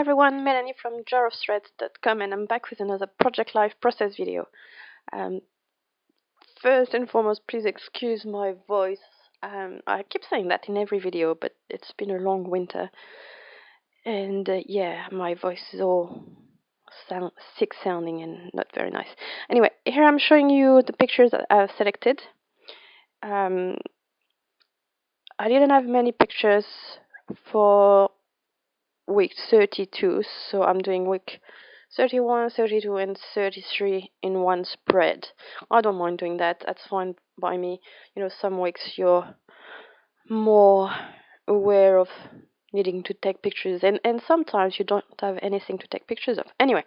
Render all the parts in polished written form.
everyone, Melanie from jarofthreads.com, and I'm back with another Project Life process video. First and foremost, please excuse my voice. I keep saying that in every video, but it's been a long winter, and yeah, my voice is all sick sounding and not very nice. Anyway, here I'm showing you the pictures that I've selected. I didn't have many pictures for week 32, so I'm doing week 31, 32, and 33 in one spread. I don't mind doing that. That's fine by me. You know, some weeks you're more aware of needing to take pictures, and sometimes you don't have anything to take pictures of. Anyway,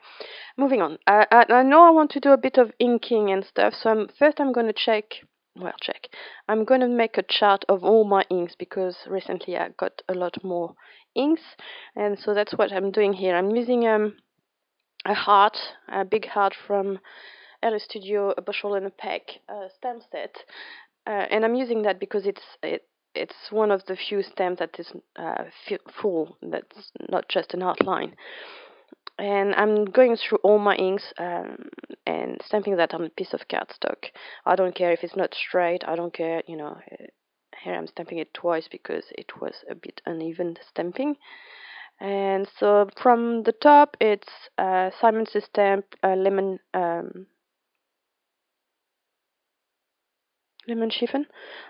moving on. I know I want to do a bit of inking and stuff, so first I'm going to check. I'm going to make a chart of all my inks because recently I got a lot more inks, and so that's what I'm doing here. I'm using a big heart from LA Studio, a bushel and a peck stamp set, and I'm using that because it's one of the few stamps that is full, that's not just an outline. And I'm going through all my inks and stamping that on a piece of cardstock. I don't care if it's not straight. I don't care, you know. Here I'm stamping it twice because it was a bit uneven stamping. And so from the top, it's Simon Says stamp lemon chiffon,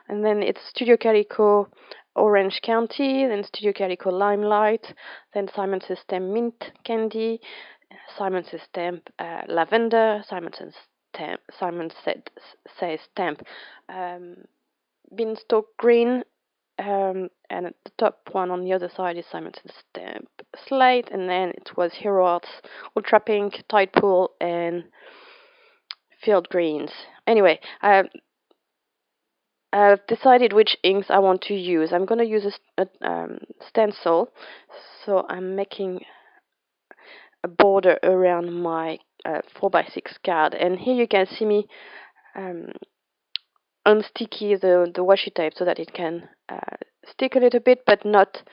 and then it's Studio Calico Orange County, then Studio Calico Limelight, then Simon Says stamp Mint Candy, Simon Says stamp Lavender, Simon Says stamp Beanstalk Green, and at the top one on the other side is Simon Says stamp Slate, and then it was Hero Arts Ultra Pink, Tide Pool, and Field Greens. Anyway, I've decided which inks I want to use. I'm going to use a stencil, so I'm making a border around my 4x6 card. And here you can see me unsticky the washi tape so that it can stick a little bit, but not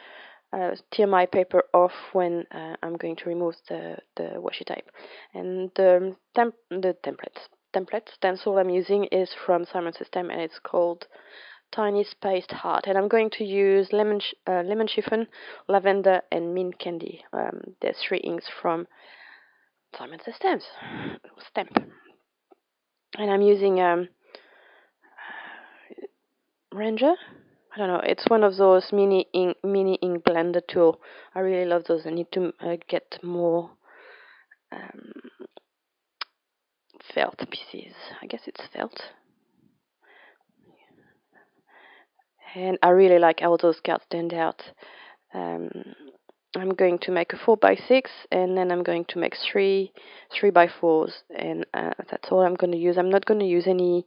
tear my paper off when I'm going to remove the washi tape. And the template stencil I'm using is from Simon Says Stamp, and it's called Tiny Spaced Heart. And I'm going to use lemon chiffon, lavender, and mint candy. There's 3 inks from Simon Says Stamp. And I'm using Ranger. I don't know. It's one of those mini ink blender tool. I really love those. I need to get more felt pieces. I guess it's felt. And I really like how those cards turned out. I'm going to make a 4x6, and then I'm going to make 3x4s, and that's all I'm going to use. I'm not going to use any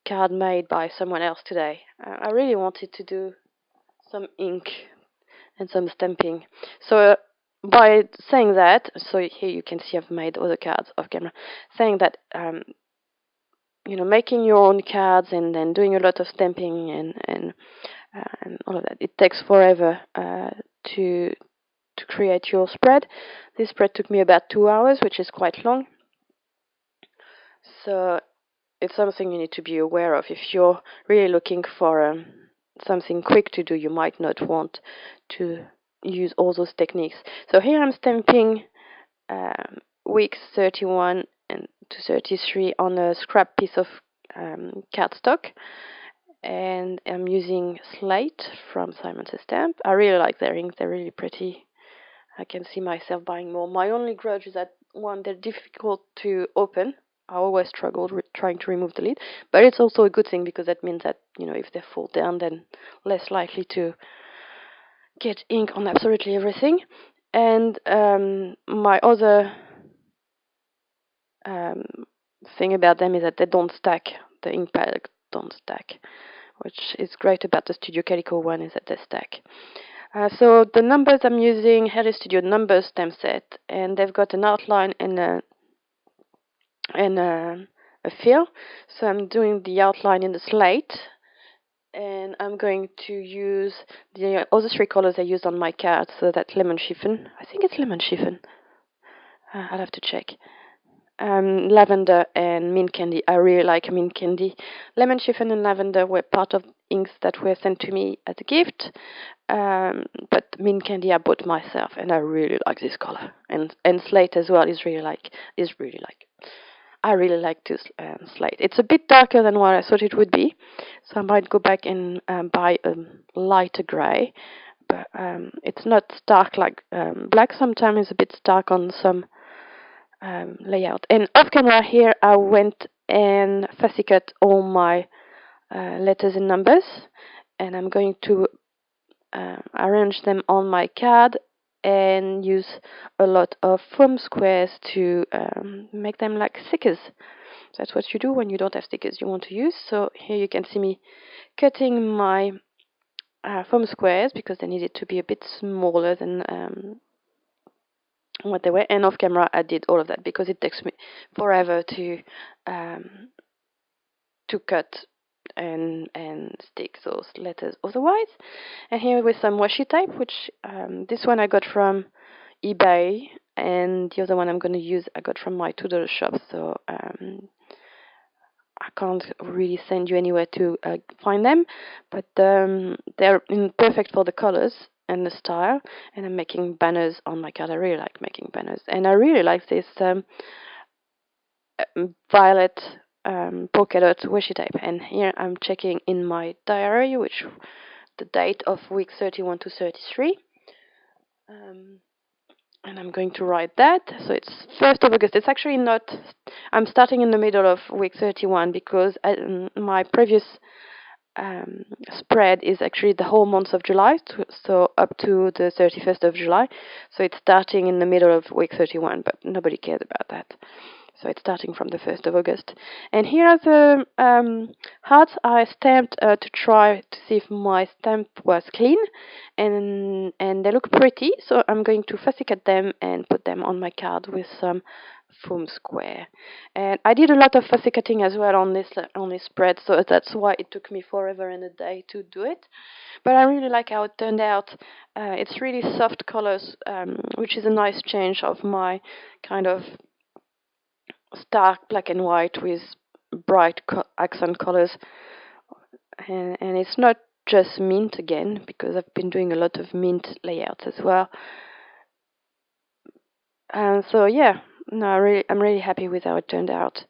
card made by someone else today. I really wanted to do some ink and some stamping. So by saying that, so here you can see I've made other cards off camera, saying that you know, making your own cards and then doing a lot of stamping and all of that, it takes forever to create your spread. This spread took me about 2 hours, which is quite long. So it's something you need to be aware of. If you're really looking for something quick to do, you might not want to use all those techniques. So here I'm stamping weeks 31 and to 33 on a scrap piece of cardstock, and I'm using Slate from Simon Says Stamp. I really like their inks. They're really pretty. I can see myself buying more. My only grudge is that, one, they're difficult to open. I always struggled with trying to remove the lid, but it's also a good thing because that means that, you know, if they fall down, then less likely to get ink on absolutely everything. And my other thing about them is that they don't stack. The ink pad don't stack, which is great about the Studio Calico one, is that they stack. So the numbers I'm using, LA Studio numbers stamp set, and they've got an outline and a fill. So I'm doing the outline in the slate, And I'm going to use the other three colors I used on my card. So that's lemon chiffon. I think it's lemon chiffon. I'll have to check. Lavender and mint candy. I really like mint candy. Lemon chiffon and lavender were part of inks that were sent to me as a gift. But mint candy I bought myself, and I really like this color. And slate as well is really like. I really like this slate. It's a bit darker than what I thought it would be, so I might go back and buy a lighter grey. But it's not stark like black. Sometimes it's a bit stark on some layout. And off camera here, I went and fussy cut all my letters and numbers, and I'm going to arrange them on my card and use a lot of foam squares to make them like stickers. That's what you do when you don't have stickers you want to use. So here you can see me cutting my foam squares because they needed to be a bit smaller than what they were. And off camera I did all of that because it takes me forever to cut and stick those letters otherwise. And here with some washi tape, which this one I got from eBay, and the other one I'm going to use I got from my $2 shop. So I can't really send you anywhere to find them, but they're perfect for the colors and the style. And I'm making banners on my card. I really like making banners, and I really like this violet polka dot washi tape. And here I'm checking in my diary, which the date of week 31 to 33. And I'm going to write that. So it's 1st of August. It's actually not, I'm starting in the middle of week 31 because my previous spread is actually the whole month of July, so up to the 31st of July. So it's starting in the middle of week 31, but nobody cares about that. So it's starting from the 1st of August. And here are the hearts I stamped to try to see if my stamp was clean. And they look pretty, so I'm going to fussy cut them and put them on my card with some foam square. And I did a lot of fussy cutting as well on this spread, so that's why it took me forever and a day to do it. But I really like how it turned out. It's really soft colors, which is a nice change of my kind of stark black and white with bright accent colors. And it's not just mint again, because I've been doing a lot of mint layouts as well. So yeah, no, I'm really happy with how it turned out.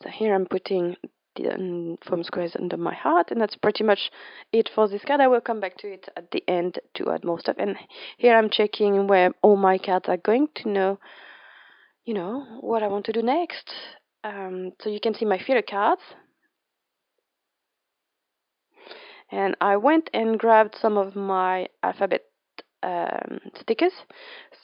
So here I'm putting the foam squares under my heart, and that's pretty much it for this card. I will come back to it at the end to add more stuff. And here I'm checking where all my cards are going to know, what I want to do next. So you can see my filler cards. And I went and grabbed some of my alphabet stickers.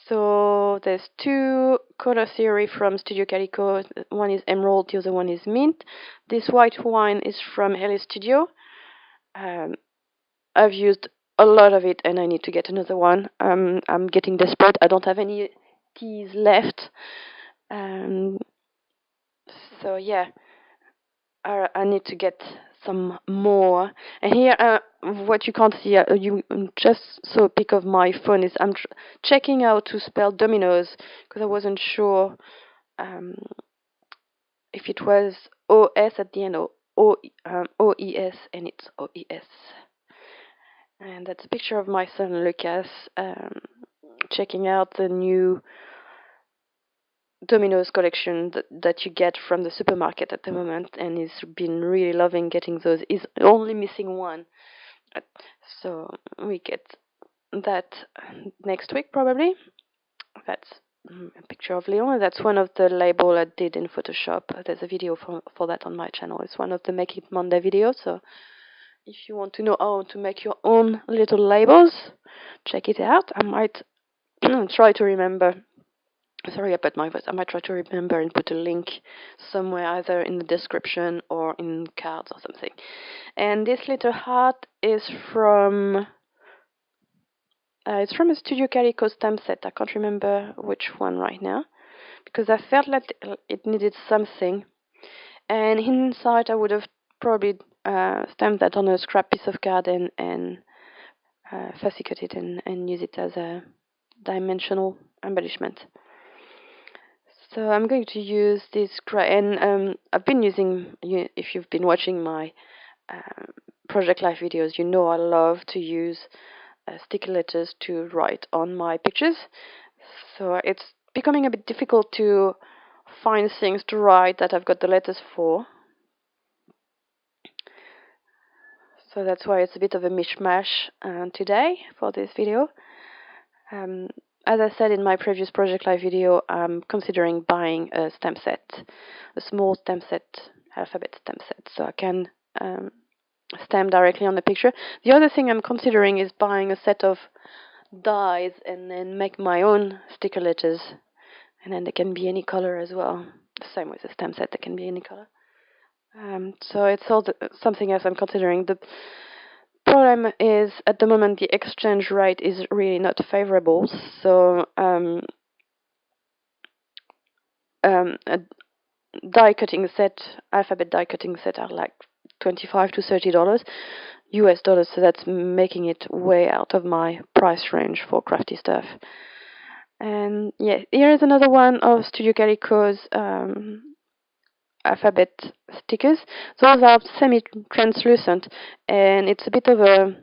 So there's two color theory from Studio Calico. One is emerald, the other one is mint. This white wine is from LA Studio. I've used a lot of it and I need to get another one. I'm getting desperate. I don't have any teas left. So yeah, I need to get some more. And here, what you can't see, you just saw a pic of my phone, is I'm checking how to spell dominoes because I wasn't sure if it was OS at the end or OES, and it's OES. And that's a picture of my son Lucas checking out the new Domino's collection that you get from the supermarket at the moment, and he's been really loving getting those. He's only missing one, so we get that next week probably. That's a picture of Leon. That's one of the label I did in Photoshop. There's a video for that on my channel. It's one of the Make It Monday videos, so if you want to know how to make your own little labels, check it out. I might try to remember. Sorry about my voice. I might try to remember and put a link somewhere, either in the description or in cards or something. And this little heart is from it's from a Studio Calico stamp set. I can't remember which one right now because I felt like it needed something. And inside I would have probably stamp that on a scrap piece of card and fussy cut it and use it as a dimensional embellishment. So I'm going to use this and I've been using, if you've been watching my Project Life videos, you know I love to use sticky letters to write on my pictures. So it's becoming a bit difficult to find things to write that I've got the letters for. So that's why it's a bit of a mishmash today for this video. As I said in my previous Project Life video, I'm considering buying a stamp set, a small stamp set, alphabet stamp set, so I can stamp directly on the picture. The other thing I'm considering is buying a set of dies and then make my own sticker letters, and then they can be any color as well. The same with the stamp set, they can be any color. So it's something else I'm considering. The problem is at the moment the exchange rate is really not favorable, so a die cutting set, alphabet die cutting set, are like $25 to $30 US dollars, so that's making it way out of my price range for crafty stuff. And yeah, here is another one of Studio Calico's alphabet stickers. Those are semi-translucent, and it's a bit of a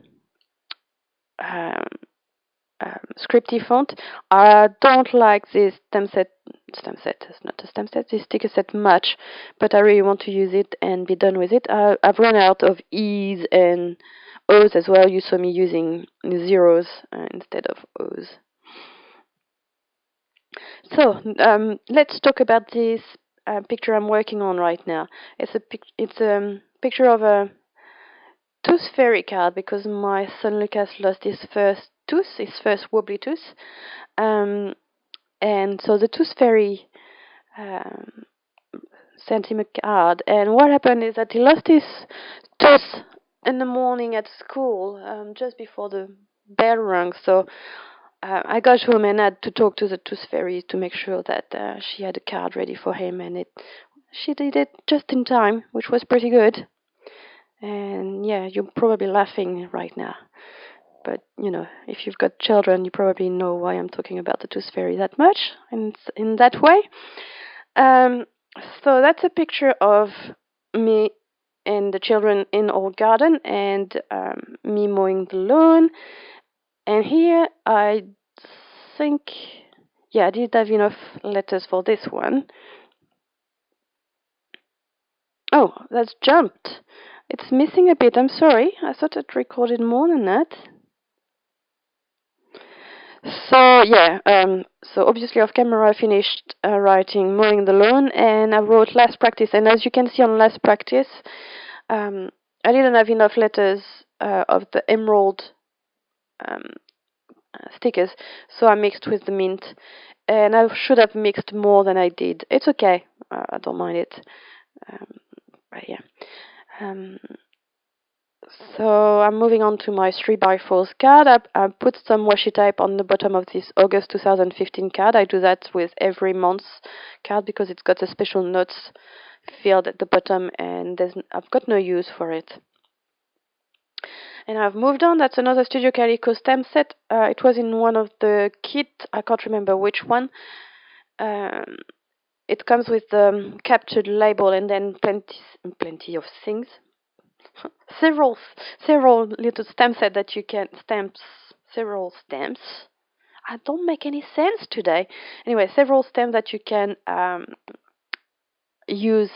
scripty font. I don't like this stamp set, it's not a stamp set, this sticker set much, but I really want to use it and be done with it. I've run out of E's and O's as well. You saw me using zeros instead of O's. So let's talk about this picture I'm working on right now. It's a picture of a tooth fairy card, because my son Lucas lost his first tooth, his first wobbly tooth, and so the tooth fairy sent him a card. And what happened is that he lost his tooth in the morning at school, just before the bell rang. So I got home and had to talk to the tooth fairy to make sure that she had a card ready for him, and she did it just in time, which was pretty good. And yeah, you're probably laughing right now, but you know, if you've got children, you probably know why I'm talking about the tooth fairy that much and in that way. So that's a picture of me and the children in our garden, and me mowing the lawn. And here I think, yeah, I did have enough letters for this one. Oh, that's jumped. It's missing a bit. I'm sorry. I thought it recorded more than that. So yeah, so obviously off camera I finished writing Mowing the Lawn, and I wrote Last Practice. And as you can see on Last Practice, I didn't have enough letters of the emerald stickers, so I mixed with the mint, and I should have mixed more than I did. It's okay. I don't mind it. But yeah. So I'm moving on to my 3x4 card. I put some washi tape on the bottom of this August 2015 card. I do that with every month's card because it's got a special notes field at the bottom, and I've got no use for it. And I've moved on. That's another Studio Calico stamp set. It was in one of the kits. I can't remember which one. It comes with the captured label and then plenty of things. several little stamp set that you can stamp several stamps. I don't make any sense today. Anyway, several stamps that you can use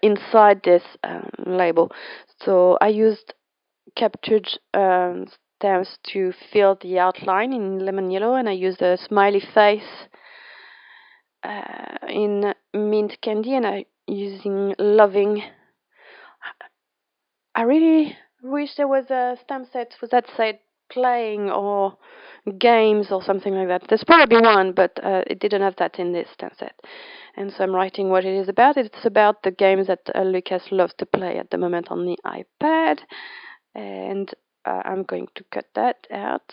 inside this label. So I used captured stamps to fill the outline in lemon yellow, and I used a smiley face in mint candy, and I using loving. I really wish there was a stamp set with that said playing or games or something like that. There's probably one, but it didn't have that in this stamp set. And so I'm writing what it is about. It's about the games that Lucas loves to play at the moment on the iPad. And I'm going to cut that out.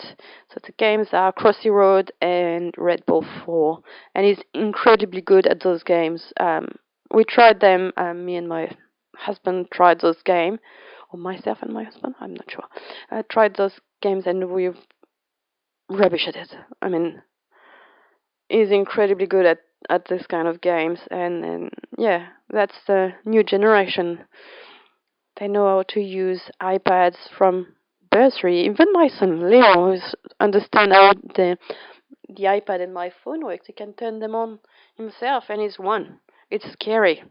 So the games are Crossy Road and Red Bull 4. And he's incredibly good at those games. We tried them, me and my husband tried those games. or myself and my husband, I'm not sure, tried those games and we rubbish at it. I mean, he's incredibly good at this kind of games, and yeah, that's the new generation. They know how to use iPads from bursary. Even my son Leo understands how the iPad and my phone works. He can turn them on himself, and he's one. It's scary.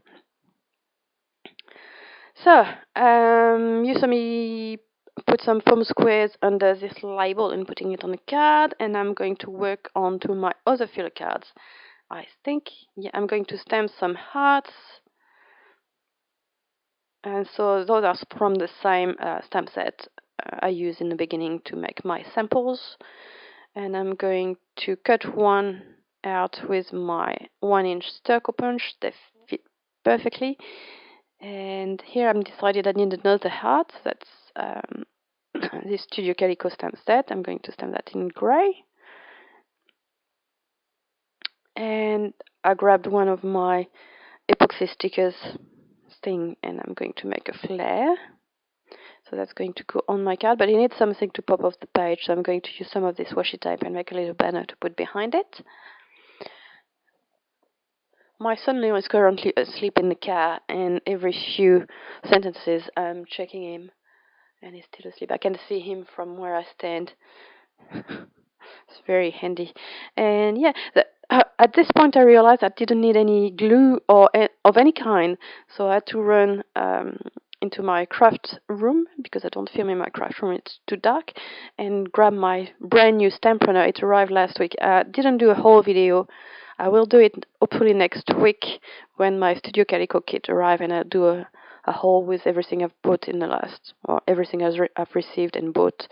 So, you saw me put some foam squares under this label and putting it on a card, and I'm going to work on to my other filler cards. I think, yeah, I'm going to stamp some hearts, and so those are from the same stamp set I used in the beginning to make my samples, and I'm going to cut one out with my 1-inch stucco punch. They fit perfectly. And here I'm decided I need another heart. That's this Studio Calico stamp set. I'm going to stamp that in grey. And I grabbed one of my epoxy stickers thing, and I'm going to make a flare. So that's going to go on my card, but it needs something to pop off the page, so I'm going to use some of this washi tape and make a little banner to put behind it. My son Leo is currently asleep in the car, and every few sentences I'm checking him, and he's still asleep. I can see him from where I stand. It's very handy. And yeah, at this point I realized I didn't need any glue or of any kind, so I had to run into my craft room, because I don't film in my craft room, it's too dark, and grab my brand new stamp runner. It arrived last week. I didn't do a whole video. I will do it hopefully next week when my Studio Calico kit arrives, and I'll do a haul with everything I've bought in the last, or everything I've received and bought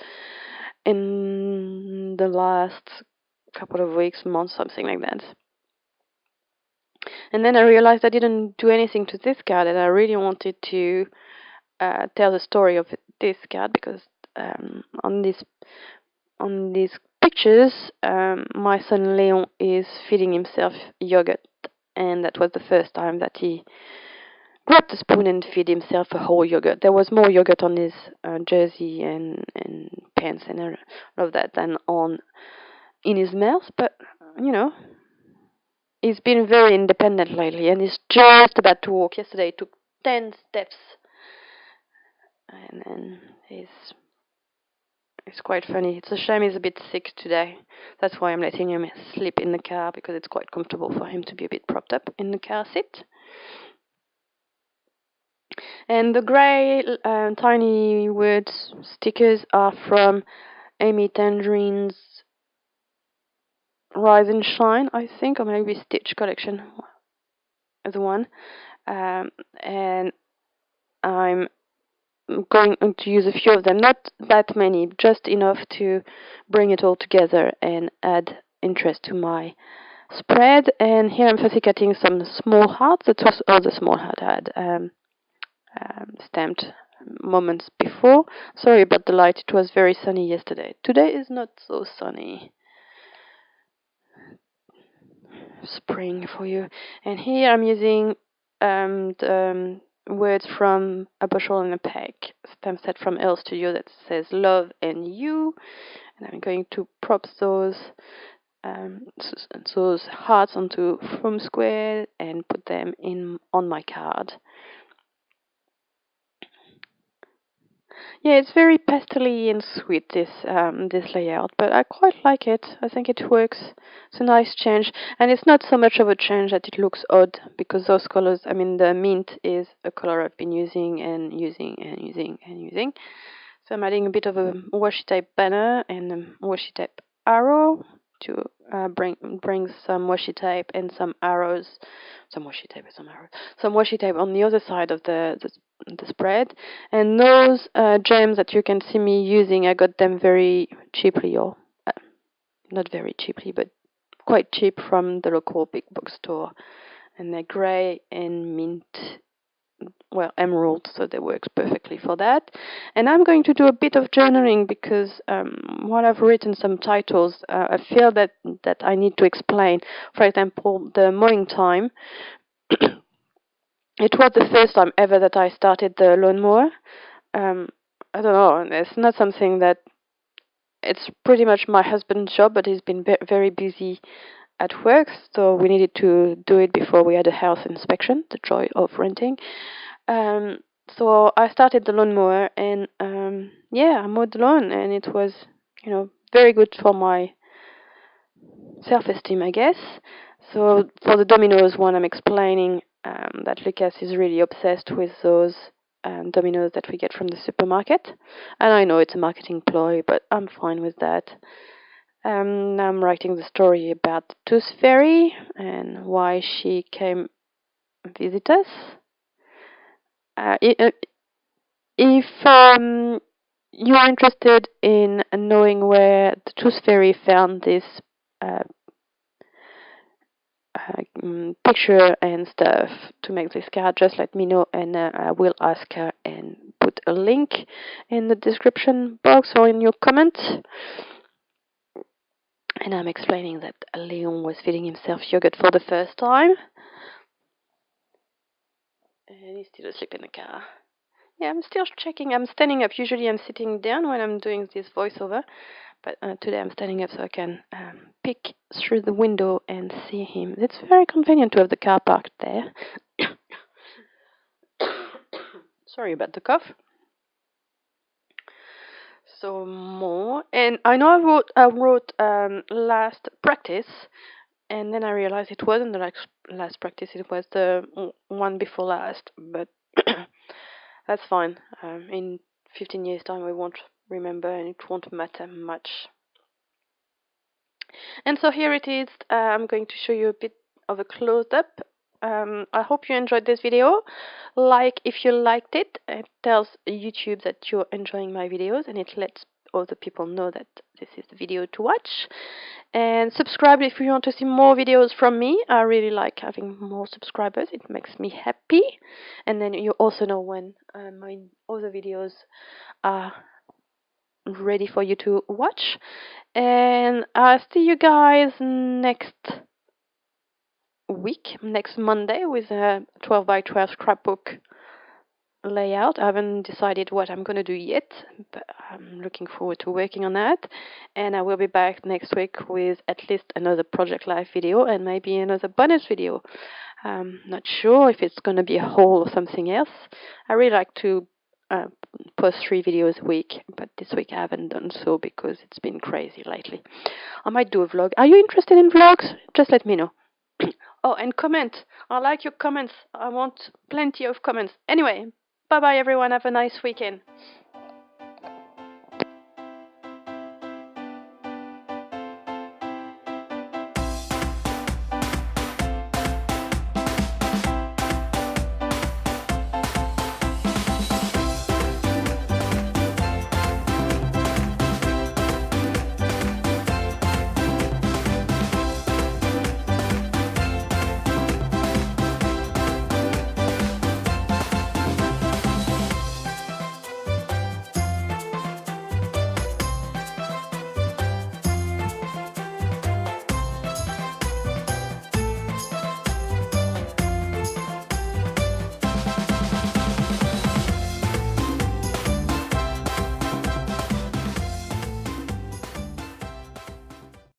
in the last couple of weeks, months, something like that. And then I realized I didn't do anything to this card, and I really wanted to tell the story of this card, because on these pictures, my son Leon is feeding himself yogurt, and that was the first time that he grabbed a spoon and feed himself a whole yogurt. There was more yogurt on his jersey and pants and all of that than in his mouth, but you know, he's been very independent lately, and he's just about to walk. Yesterday he took 10 steps, and then it's quite funny. It's a shame he's a bit sick today. That's why I'm letting him sleep in the car, because it's quite comfortable for him to be a bit propped up in the car seat. And the grey tiny words stickers are from Amy Tangerine's Rise and Shine, I think, or maybe Stitch collection as one. And I'm going to use a few of them, not that many, just enough to bring it all together and add interest to my spread. And here I'm firstly cutting some small hearts. That was all the small heart I had stamped moments before. Sorry about the light, it was very sunny yesterday. Today is not so sunny. Spring for you. And here I'm using the words from A Bushel and a Peck stamp set from Elle Studio that says love and you, and I'm going to prop those hearts onto foam square and put them on my card. Yeah, it's very pastely and sweet, this layout, but I quite like it. I think it works. It's a nice change, and it's not so much of a change that it looks odd, because those colors, I mean, the mint is a color I've been using and using and using and using. So I'm adding a bit of a washi tape banner and a washi tape arrow to bring some washi tape and some arrows, some washi tape on the other side of the spread. And those gems that you can see me using, I got them very cheaply, or not very cheaply, but quite cheap from the local big bookstore. And they're grey and mint, well, emerald, so they work perfectly for that. And I'm going to do a bit of journaling, because while I've written some titles, I feel that I need to explain. For example, the mowing time. It was the first time ever that I started the lawnmower. I don't know, it's not something that, it's pretty much my husband's job, but he's been very busy at work, so we needed to do it before we had a house inspection, the joy of renting. Um, so I started the lawnmower, and yeah, I mowed the lawn, and it was, very good for my self-esteem, I guess. So for the dominoes one, I'm explaining that Lucas is really obsessed with those dominoes that we get from the supermarket. And I know it's a marketing ploy, but I'm fine with that. Now I'm writing the story about the Tooth Fairy and why she came visit us. If you are interested in knowing where the Tooth Fairy found this uh, picture and stuff to make this card, just let me know, and I will ask her and put a link in the description box or in your comments. And I'm explaining that Leon was feeding himself yogurt for the first time, and he's still asleep in the car. Yeah, I'm still checking. I'm standing up. Usually I'm sitting down when I'm doing this voiceover, but today I'm standing up so I can peek through the window and see him. It's very convenient to have the car parked there. Sorry about the cough. So more, and I know I wrote last practice, and then I realized it wasn't the last practice, it was the one before last, but that's fine. In 15 years time we won't remember, and it won't matter much. And so here it is. I'm going to show you a bit of a close-up. I hope you enjoyed this video. Like if you liked it. It tells YouTube that you're enjoying my videos, and it lets other people know that this is the video to watch. And subscribe if you want to see more videos from me. I really like having more subscribers. It makes me happy. And then you also know when my other videos are ready for you to watch. And I'll see you guys next week, next Monday, with a 12 by 12 scrapbook layout. I haven't decided what I'm going to do yet, but I'm looking forward to working on that. And I will be back next week with at least another Project Life video and maybe another bonus video. Not sure if it's going to be a haul or something else. I really like to post 3 videos a week, but this week I haven't done so because it's been crazy lately. I might do a vlog. Are you interested in vlogs? Just let me know. Oh, and comment. I like your comments. I want plenty of comments. Anyway, bye bye everyone. Have a nice weekend.